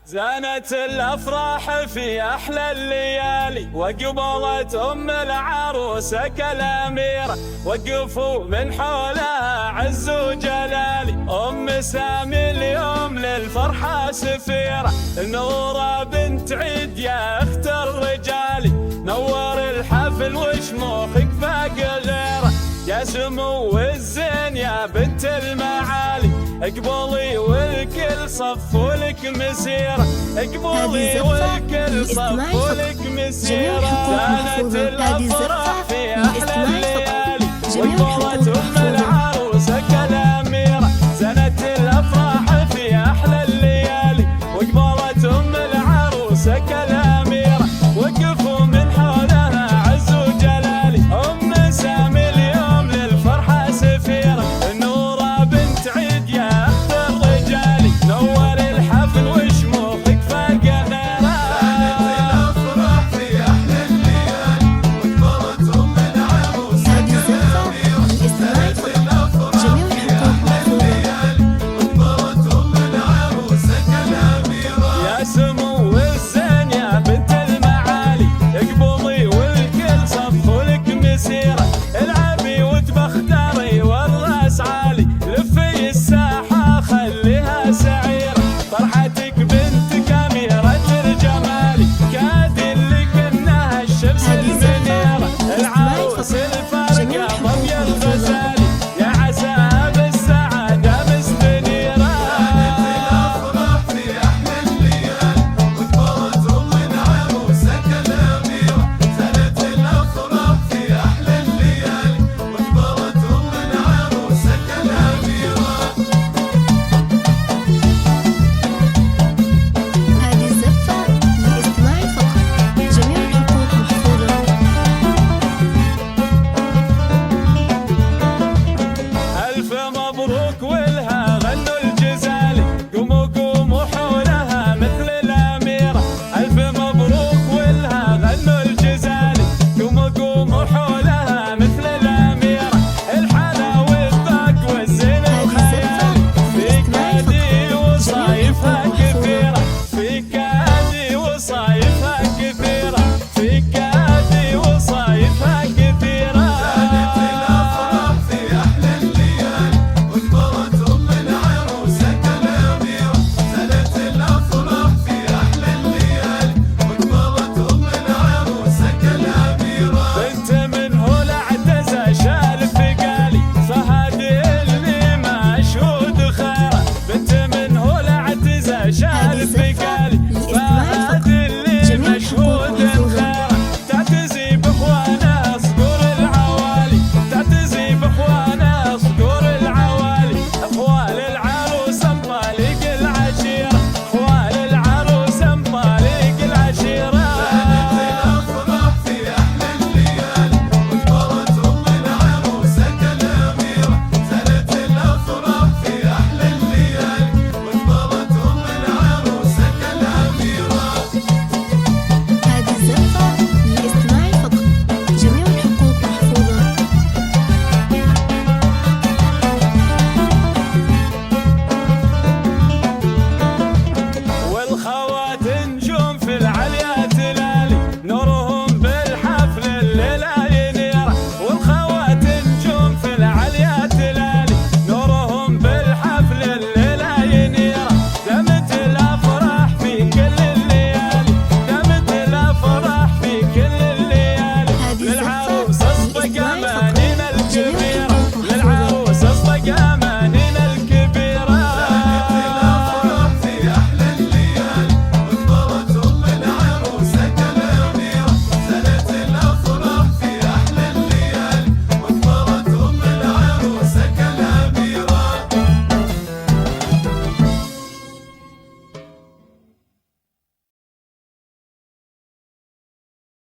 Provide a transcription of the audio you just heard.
زانت الأفراح في أحلى الليالي، وقبلت أم العروسة كالأميرة، وقفوا من حولها عز وجلالي. أم سامي اليوم للفرحة سفيرة، نورة بنت عيد يا أخت الرجالي، نور الحفل وشموخك فاق غيره، يا سمو الزين يا بنت المعالي. اقبلي والكل صفوا لك مسيرة، اقبلي والكل صفوا لك مسيرة. زانت الأفراح في أحلى الليالي، وقبلت أم